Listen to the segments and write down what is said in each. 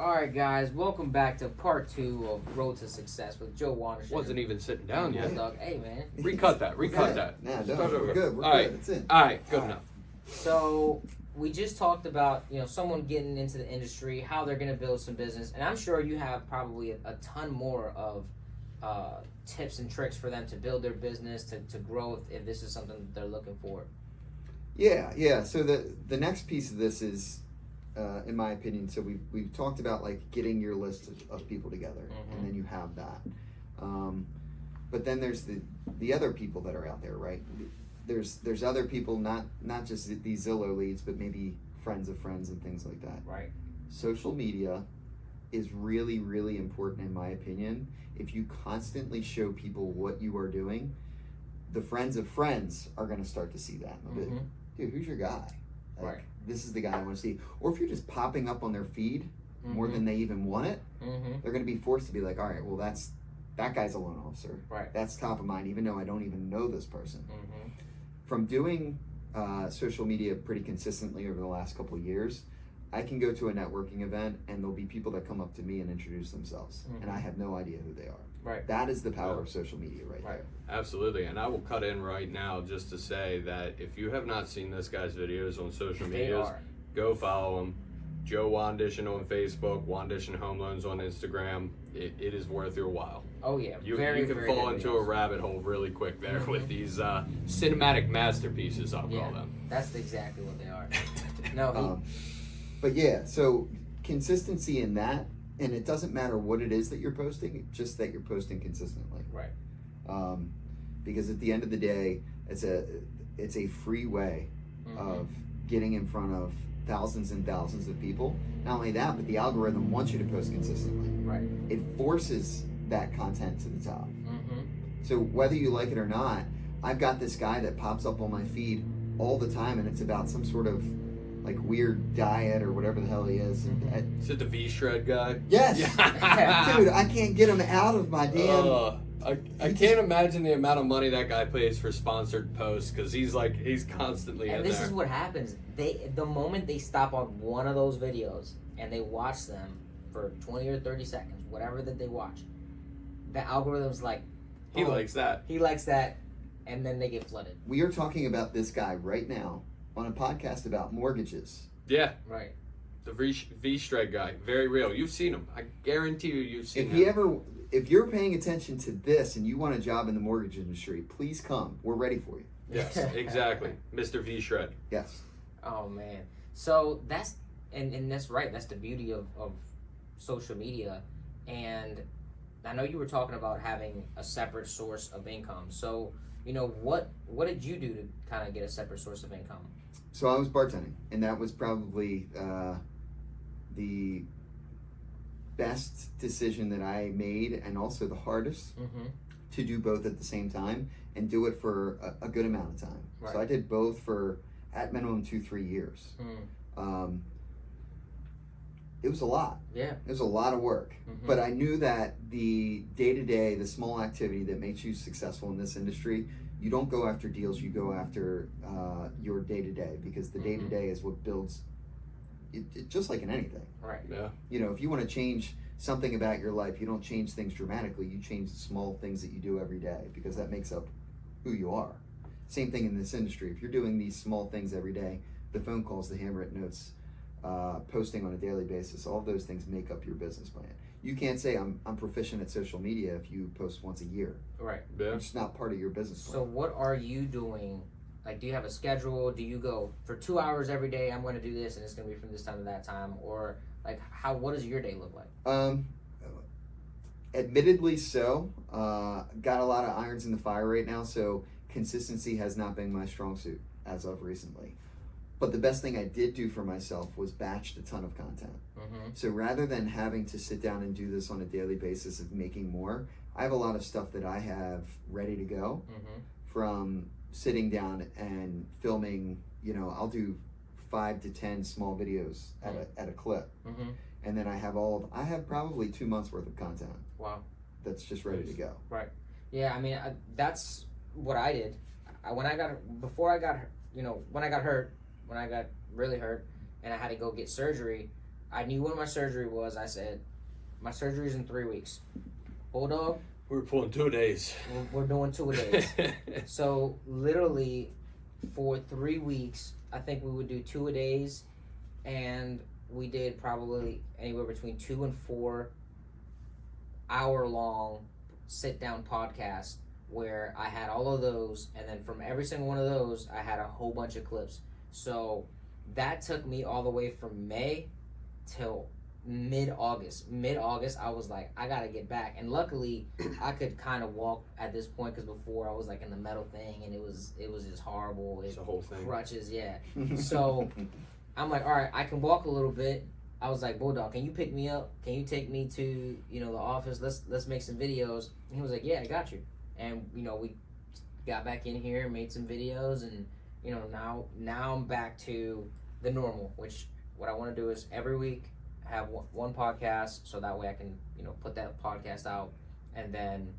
All right, guys, welcome back to part 2 of Road to Success with Joe Wanderson. Wasn't even sitting down yet. Bulldog. Hey, man. Recut that. Recut that. Nah, Start no, over. we're good. We're All good. right. It's in. All right. Good All right. enough. So we just talked about someone getting into the industry, how they're going to build some business, and I'm sure you have probably a ton more of tips and tricks for them to build their business to grow if this is something that they're looking for. Yeah. So the next piece of this is, in my opinion, so we've talked about like getting your list of people together, and then you have that. But then there's the other people that are out there, right? There's other people, not just these Zillow leads, but maybe friends of friends and things like that. Right. Social media is really, really important in my opinion. If you constantly show people what you are doing, the friends of friends are going to start to see that. Mm-hmm. Dude, who's your guy? Like, Right. This is the guy I want to see. Or if you're just popping up on their feed more than they even want it, they're going to be forced to be like, all right, well, that guy's a loan officer. Right. That's top of mind, even though I don't even know this person. Mm-hmm. From doing social media pretty consistently over the last couple of years, I can go to a networking event and there'll be people that come up to me and introduce themselves, and I have no idea who they are. Right. That is the power of social media right there. Absolutely. And I will cut in right now just to say that if you have not seen this guy's videos on social media, go follow him. Joe Wandition on Facebook, Wandition Home Loans on Instagram. It is worth your while. Oh, yeah. You very, can very fall good into videos. a rabbit hole really quick there with these cinematic masterpieces, I'll call them. That's exactly what they are. No, But yeah, so consistency in that, and it doesn't matter what it is that you're posting, just that you're posting consistently. Right. Because at the end of the day, it's a free way of getting in front of thousands and thousands of people. Not only that, but the algorithm wants you to post consistently. Right. It forces that content to the top. Mm-hmm. So whether you like it or not, I've got this guy that pops up on my feed all the time, and it's about some sort of like weird diet or whatever the hell he is. Is it the V-Shred guy? Yes! Yeah. Dude, I can't get him out of my damn... I can't imagine the amount of money that guy pays for sponsored posts because he's constantly in And there. this is what happens. The moment they stop on one of those videos and they watch them for 20 or 30 seconds, whatever that they watch, the algorithm's like, He likes that. He likes that, and then they get flooded. We are talking about this guy right now on a podcast about mortgages. Yeah, Right. the V-Shred guy, very real. You've seen him. I guarantee you've seen him. If you're paying attention to this and you want a job in the mortgage industry, please come. We're ready for you. Yes, exactly, Mr. V-Shred. Yes. Oh man. So that's and that's right. That's the beauty of social media. And I know you were talking about having a separate source of income. So, what did you do to kind of get a separate source of income? So I was bartending, and that was probably the best decision that I made, and also the hardest to do both at the same time and do it for a good amount of time. Right. So I did both for at minimum 2-3 years. It was a lot. Yeah. It was a lot of work. But I knew that the day-to-day, the small activity that makes you successful in this industry, you don't go after deals, you go after your day-to-day, because the day-to-day is what builds it, just like in anything. Right. Yeah. If you want to change something about your life, you don't change things dramatically, you change the small things that you do every day, because that makes up who you are. Same thing in this industry. If you're doing these small things every day, the phone calls, the handwritten notes, posting on a daily basis, all of those things make up your business plan. You can't say I'm proficient at social media if you post once a year. Right. Yeah. It's not part of your business plan. So what are you doing? Like, do you have a schedule? Do you go for 2 hours every day? I'm going to do this, and it's going to be from this time to that time, or like what does your day look like? Admittedly so. Got a lot of irons in the fire right now, so consistency has not been my strong suit as of recently. But the best thing I did do for myself was batched a ton of content. So rather than having to sit down and do this on a daily basis of making more, I have a lot of stuff that I have ready to go from sitting down and filming. I'll do 5 to 10 small videos at a clip. And then I have probably 2 months worth of content. Wow. That's just ready to go. Right. Yeah, I mean, that's what I did. When I got hurt, when I got really hurt and I had to go get surgery, I knew when my surgery was. I said, my surgery's in 3 weeks. Bulldog, We're pulling 2 days. we're doing 2 days. So literally, for 3 weeks, I think we would do 2 a days, and we did probably anywhere between 2 and 4 hour long sit down podcasts where I had all of those, and then from every single one of those, I had a whole bunch of clips. So that took me all the way from May till mid-August. Mid-August, I was like, I gotta get back. And luckily, I could kind of walk at this point, because before I was like in the metal thing, and it was just horrible. It's a whole thing. Crutches, yeah. So I'm like, all right, I can walk a little bit. I was like, Bulldog, can you pick me up? Can you take me to, the office? Let's make some videos. And he was like, yeah, I got you. And we got back in here, made some videos, and now I'm back to the normal, which what I want to do is every week have one podcast, so that way I can put that podcast out, and then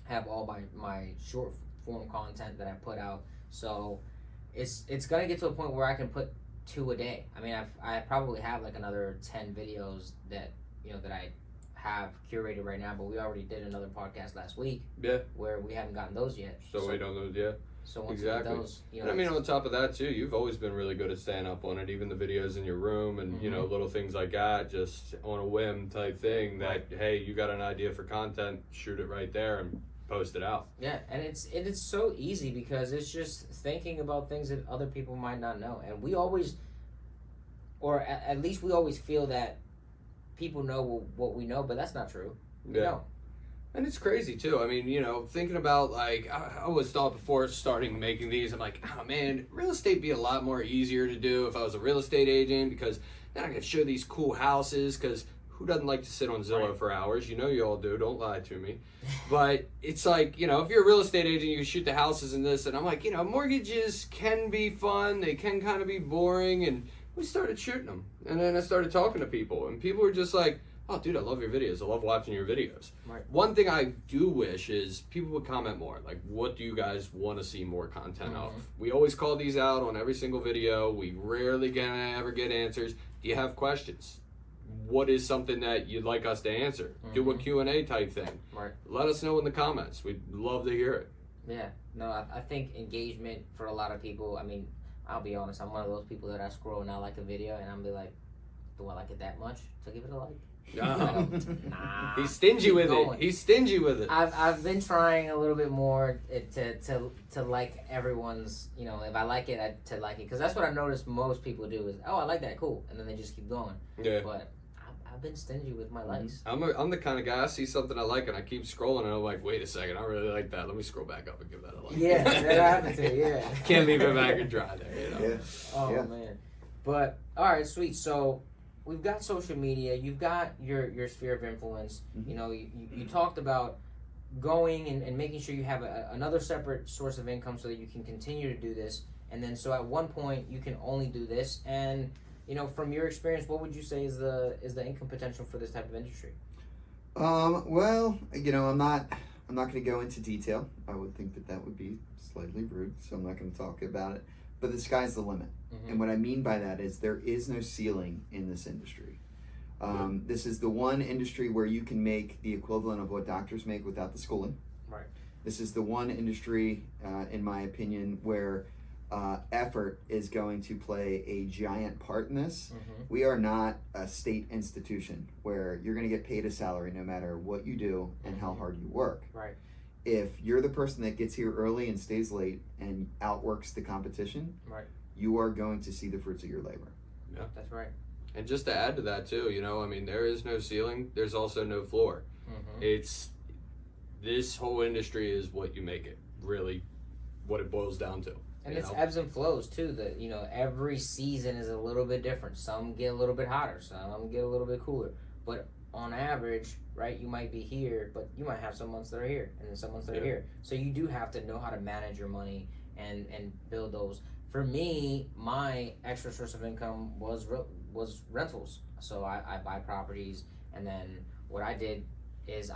have all my short form content that I put out. So it's gonna get to a point where I can put 2 a day. I mean, I probably have like another 10 videos that that I have curated right now, but we already did another podcast last week. Yeah. Where we haven't gotten those yet. So wait on those, yeah. So once Exactly. we get those, And I mean, on top of that too, you've always been really good at staying up on it. Even the videos in your room, and little things like that, just on a whim type thing. That hey, you got an idea for content, shoot it right there and post it out. Yeah, and it's so easy because it's just thinking about things that other people might not know, and we always, or at least we always feel that people know what we know, but that's not true. We don't. And it's crazy too. I mean, thinking about like I always thought before starting making these, I'm like, oh man, real estate would be a lot more easier to do if I was a real estate agent, because then I could show these cool houses. Because who doesn't like to sit on Zillow for hours? You all do. Don't lie to me. But it's like, if you're a real estate agent, you can shoot the houses and this. And I'm like, mortgages can be fun. They can kind of be boring. And we started shooting them. And then I started talking to people. And people were just like, oh, dude, I love your videos. I love watching your videos. Right. One thing I do wish is people would comment more. Like, what do you guys want to see more content of? We always call these out on every single video. We rarely ever get answers. Do you have questions? What is something that you'd like us to answer? Do a Q&A type thing. Right. Let us know in the comments. We'd love to hear it. Yeah. No, I think engagement for a lot of people, I mean, I'll be honest, I'm one of those people that I scroll and I like a video and I'm be like, do I like it that much to give it a like? No. Nah. He's stingy with going. it. He's stingy with it. I've been trying a little bit more to like everyone's, if I like it, to like it, because that's what I noticed most people do is, oh, I like that, cool, and then they just keep going. Yeah. But I've been stingy with my likes. I'm the kind of guy, I see something I like and I keep scrolling and I'm like, wait a second, I really like that. Let me scroll back up and give that a like. Yeah, that happened to you, yeah. Can't leave it back and dry there, Yeah. Oh Yeah. man. But all right, sweet. So we've got social media. You've got your sphere of influence. You talked about going and making sure you have another separate source of income so that you can continue to do this. And then so at one point you can only do this. And from your experience, what would you say is the income potential for this type of industry? Well, I'm not going to go into detail. I would think that would be slightly rude, so I'm not going to talk about it. But the sky's the limit. And what I mean by that is there is no ceiling in this industry. This is the one industry where you can make the equivalent of what doctors make without the schooling. Right. This is the one industry, in my opinion, where effort is going to play a giant part in this. We are not a state institution where you're going to get paid a salary no matter what you do and how hard you work. Right. If you're the person that gets here early and stays late and outworks the competition, right, you are going to see the fruits of your labor. Yeah, that's right. And just to add to that too, I mean, there is no ceiling. There's also no floor. It's this whole industry is what you make it. Really, what it boils down to. And it's ebbs and flows too. That every season is a little bit different. Some get a little bit hotter. Some get a little bit cooler. But on average, right, you might be here, but you might have some months that are here, and then some months that are here. So you do have to know how to manage your money and build those. For me, my extra source of income was rentals. So I buy properties, and then what I did is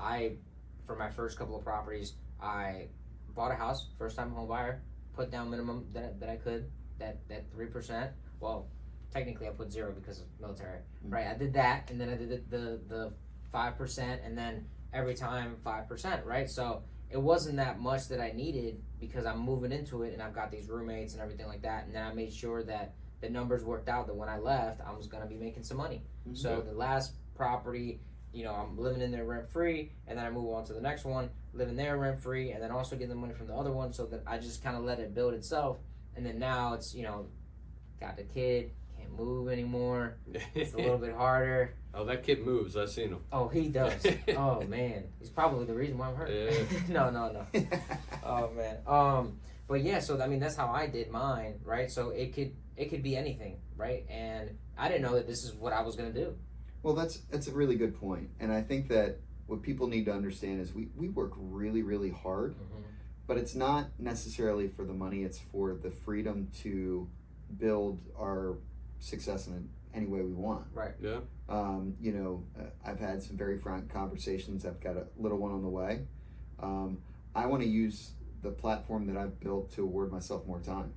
for my first couple of properties, I bought a house, first time home buyer, put down minimum that I could, that 3%. Well, technically I put 0 because of military, Mm. right? I did that, and then I did the 5%, and then every time 5%, right? So it wasn't that much that I needed because I'm moving into it and I've got these roommates and everything like that, and then I made sure that the numbers worked out that when I left I was gonna be making some money. Mhm. So the last property, I'm living in there rent free, and then I move on to the next one, living there rent free, and then also get the money from the other one, so that I just kind of let it build itself. And then now it's got the kid, can't move anymore. It's a little bit harder. Oh, that kid moves. I've seen him. Oh, he does. Oh man, he's probably the reason why I'm hurt. Yeah. No. Oh man. But yeah, so I mean that's how I did mine, right? So it could be anything, right? And I didn't know that this is what I was gonna do. Well, that's a really good point, and I think that what people need to understand is we work really, really hard, but it's not necessarily for the money. It's for the freedom to build our success in any way we want. Right. Yeah. I've had some very frank conversations. I've got a little one on the way. I want to use the platform that I've built to award myself more time.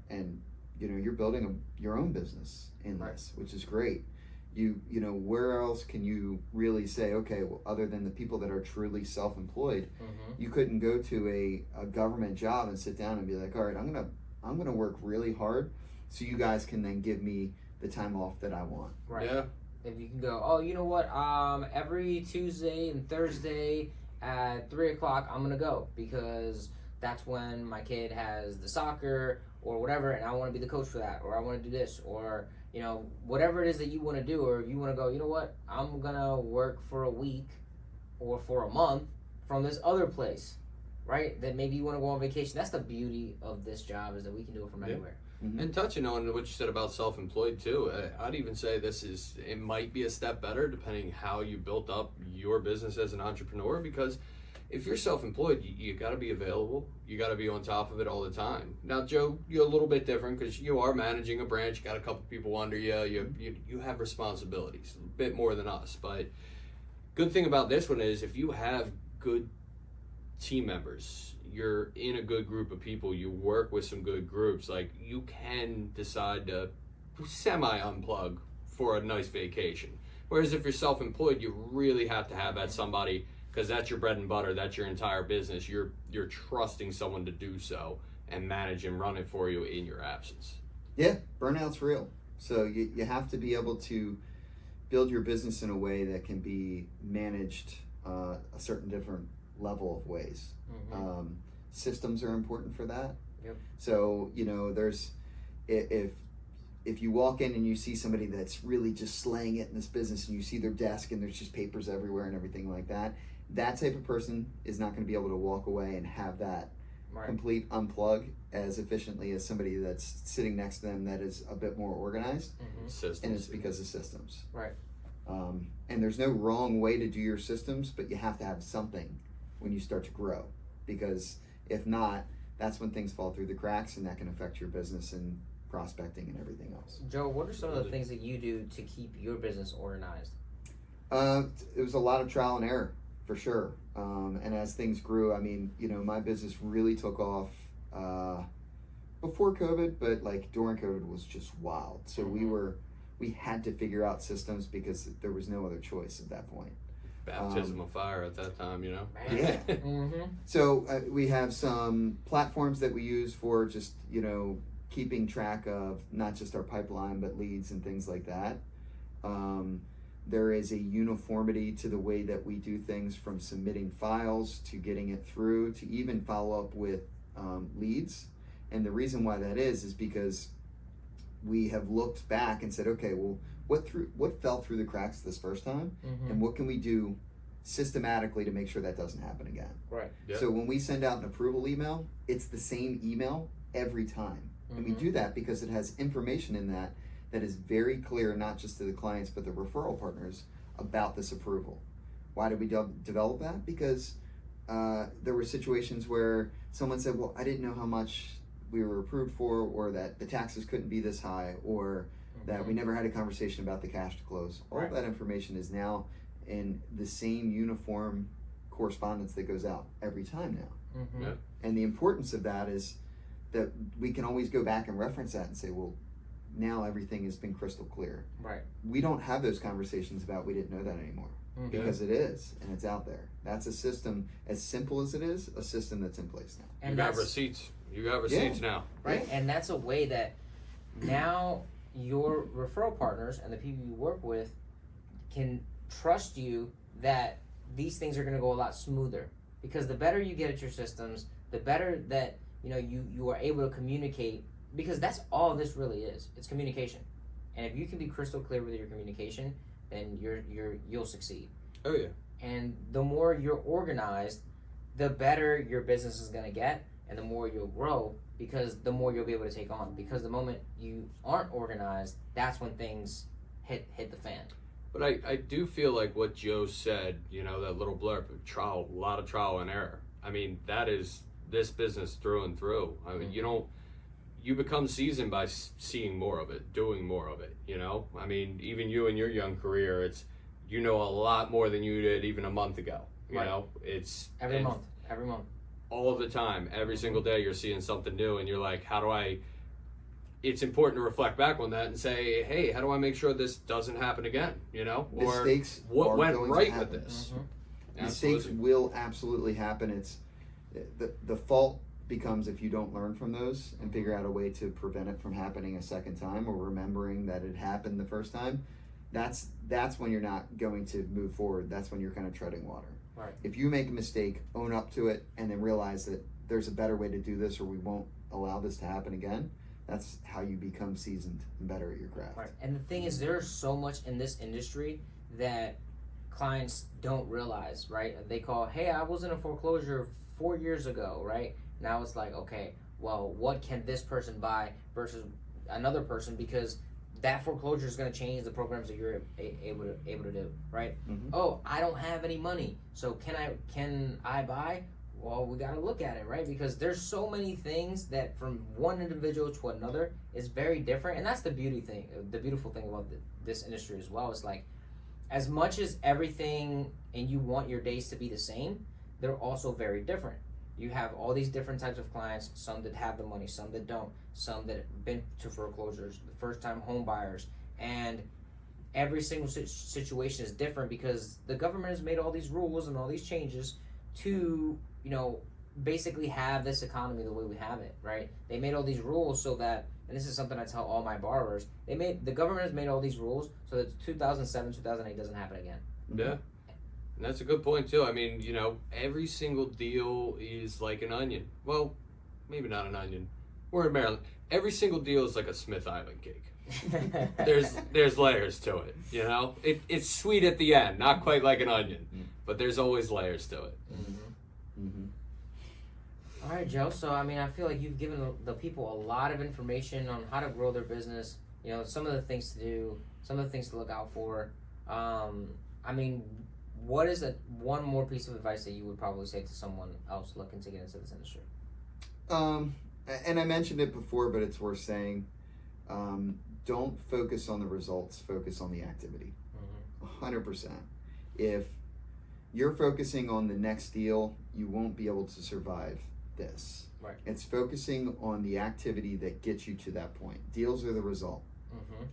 And you're building your own business in this, which is great. Where else can you really say, okay, well, other than the people that are truly self-employed, you couldn't go to a government job and sit down and be like, all right, I'm gonna work really hard so you guys can then give me the time off that I want. Right. Yeah. If you can go, oh, you know what? Every Tuesday and Thursday at 3:00, I'm gonna go because that's when my kid has the soccer or whatever, and I want to be the coach for that, or I want to do this, or whatever it is that you want to do, or if you want to go, you know what? I'm gonna work for a week or for a month from this other place, right? That maybe you want to go on vacation. That's the beauty of this job, is that we can do it from anywhere. Mm-hmm. And touching on what you said about self-employed too, I'd even say it might be a step better depending how you built up your business as an entrepreneur, because if you're self-employed, you got to be available. You got to be on top of it all the time. Now, Joe, you're a little bit different because you are managing a branch. You got a couple people under you. You have responsibilities, a bit more than us. But good thing about this one is if you have good team members, you're in a good group of people, you work with some good groups, like you can decide to semi-unplug for a nice vacation. Whereas if you're self-employed, you really have to have that somebody, because that's your bread and butter, that's your entire business. You're trusting someone to do so and manage and run it for you in your absence. Yeah, burnout's real. So you have to be able to build your business in a way that can be managed a certain different level of ways. Systems are important for that. Yep. So there's if you walk in and you see somebody that's really just slaying it in this business, and you see their desk and there's just papers everywhere and everything like that, that type of person is not going to be able to walk away and have that complete unplug as efficiently as somebody that's sitting next to them that is a bit more organized. Systems. And it's because of systems. Right. And there's no wrong way to do your systems, but you have to have something when you start to grow, because if not, that's when things fall through the cracks, and that can affect your business and prospecting and everything else. Joe, what are some of the things that you do to keep your business organized? It was a lot of trial and error, for sure. And as things grew, my business really took off before COVID, but like during COVID was just wild. So we had to figure out systems because there was no other choice at that point. Baptism of fire at that time, Yeah. Mm-hmm. So we have some platforms that we use for just, keeping track of not just our pipeline, but leads and things like that. There is a uniformity to the way that we do things, from submitting files to getting it through to even follow up with leads. And the reason why that is because we have looked back and said, okay, well, what fell through the cracks this first time, and what can we do systematically to make sure that doesn't happen again? Right. Yep. So when we send out an approval email, it's the same email every time. And we do that because it has information in that is very clear, not just to the clients, but the referral partners, about this approval. Why did we develop that? Because there were situations where someone said, well, I didn't know how much we were approved for, or that the taxes couldn't be this high, or that we never had a conversation about the cash to close. All of that information is now in the same uniform correspondence that goes out every time now. Yep. And the importance of that is that we can always go back and reference that and say, well, now everything has been crystal clear. Right. We don't have those conversations about we didn't know that anymore. Mhm. Because it is, and it's out there. That's a system, as simple as it is, a system that's in place now. And You got that's receipts. You got receipts now. right, and that's a way that now your referral partners and the people you work with can trust you that these things are going to go a lot smoother, because the better you get at your systems, the better that you are able to communicate, because that's all this really is. It's communication. And if you can be crystal clear with your communication, then you'll succeed. Oh yeah. And the more you're organized, the better your business is going to get, and the more you'll grow, because the more you'll be able to take on. Because the moment you aren't organized, that's when things hit the fan. But I do feel like what Joe said, that little blurb, a lot of trial and error. I mean, that is this business through and through. I mean, you become seasoned by seeing more of it, doing more of it, I mean, even you in your young career, it's, a lot more than you did even a month ago, you Right. know? It's Every month. all of the time, every single day you're seeing something new, and you're like, it's important to reflect back on that and say, hey, how do I make sure this doesn't happen again, or Mistakes what are went going to right happen. with this? Mistakes Absolutely. will absolutely happen. It's the fault becomes if you don't learn from those and figure out a way to prevent it from happening a second time, or remembering that it happened the first time. That's when you're not going to move forward. That's when you're kind of treading water. Right. If you make a mistake, own up to it, and then realize that there's a better way to do this, or we won't allow this to happen again. That's how you become seasoned and better at your craft. Right. And the thing is, there's so much in this industry that clients don't realize, right? They call, hey, I was in a foreclosure 4 years ago, right? Now it's like, okay, well, what can this person buy versus another person, because that foreclosure is going to change the programs that you're able to do, right? Mhm. Oh, I don't have any money, so can I buy? Well, we got to look at it, right? Because there's so many things that from one individual to another is very different, and that's the beautiful thing about this industry as well. It's like, as much as everything and you want your days to be the same, they're also very different. You have all these different types of clients, some that have the money, some that don't, some that have been to foreclosures, the first-time home buyers, and every single situation is different because the government has made all these rules and all these changes to, basically have this economy the way we have it, right? They made all these rules so that, and this is something I tell all my borrowers, the government has made all these rules so that 2007, 2008 doesn't happen again. Yeah. And that's a good point too. I mean, every single deal is like an onion. Well, maybe not an onion. We're in Maryland. Every single deal is like a Smith Island cake. There's layers to it, It's sweet at the end, not quite like an onion, but there's always layers to it. All right, Joe. So, I feel like you've given the people a lot of information on how to grow their business, some of the things to do, some of the things to look out for. What is one more piece of advice that you would probably say to someone else looking to get into this industry? And I mentioned it before, but it's worth saying. Don't focus on the results, focus on the activity. 100%. If you're focusing on the next deal, you won't be able to survive this. Right. It's focusing on the activity that gets you to that point. Deals are the result.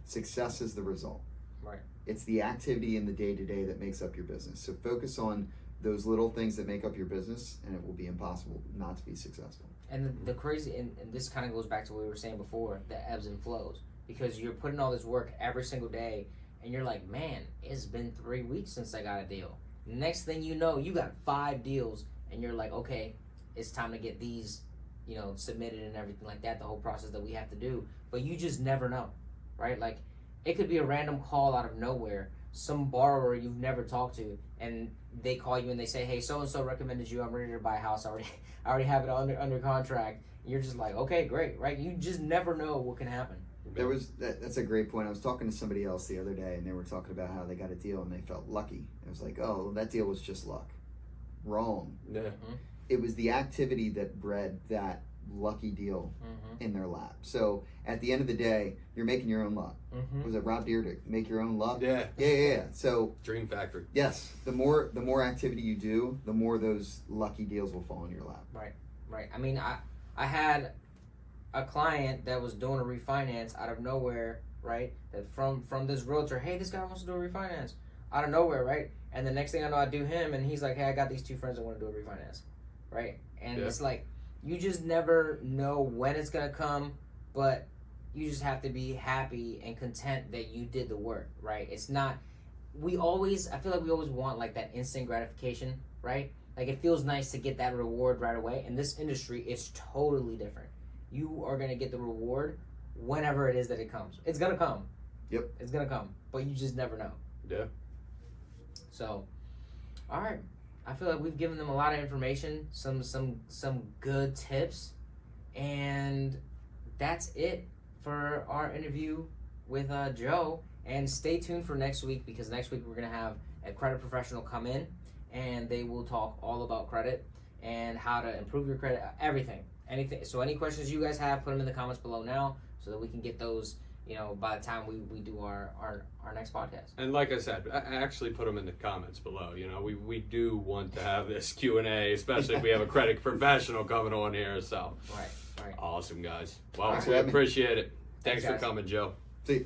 Success is the result. Right. It's the activity in the day-to-day that makes up your business. So focus on those little things that make up your business, and it will be impossible not to be successful. And the crazy, and this kind of goes back to what we were saying before, the ebbs and flows. Because you're putting all this work every single day, and you're like, man, it's been 3 weeks since I got a deal. Next thing you know, you got 5 deals, and you're like, okay, it's time to get these, submitted and everything like that, the whole process that we have to do. But you just never know, right? Like, it could be a random call out of nowhere, some borrower you've never talked to, and they call you and they say, hey, so-and-so recommended you, I'm ready to buy a house, I already have it under contract. And you're just like, okay, great, right? You just never know what can happen. That's a great point. I was talking to somebody else the other day, and they were talking about how they got a deal and they felt lucky. It was like, oh, that deal was just luck. Wrong. Yeah. It was the activity that bred that lucky deal in their lap. So at the end of the day, you're making your own luck. Was it Rob Dyrdek? Make your own luck? Yeah. So Dream Factory. yes, the more activity you do, the more those lucky deals will fall in your lap. Right. I had a client that was doing a refinance out of nowhere, right? That from this realtor, hey, this guy wants to do a refinance out of nowhere, right? And the next thing I know, I do him, and he's like, hey, I got these 2 friends that want to do a refinance, right? And Yeah. it's like, you just never know when it's gonna come, but you just have to be happy and content that you did the work, right? It's not. I feel like we always want like that instant gratification, right? Like it feels nice to get that reward right away. In this industry, it's totally different. You are gonna get the reward whenever it is that it comes. It's gonna come. Yep. It's gonna come, but you just never know. Yeah. So, all right. I feel like we've given them a lot of information, some good tips, and that's it for our interview with Joe. And stay tuned for next week, because next week we're gonna have a credit professional come in, and they will talk all about credit and how to improve your credit, everything, anything. So any questions you guys have, put them in the comments below now, so that we can get those, by the time we do our next podcast. And like I said, I actually put them in the comments below. We do want to have this Q&A, especially if we have a credit professional coming on here. So Right. awesome, guys. Well, Thanks for we having me. appreciate it. Thanks for guys. coming, Joe. See.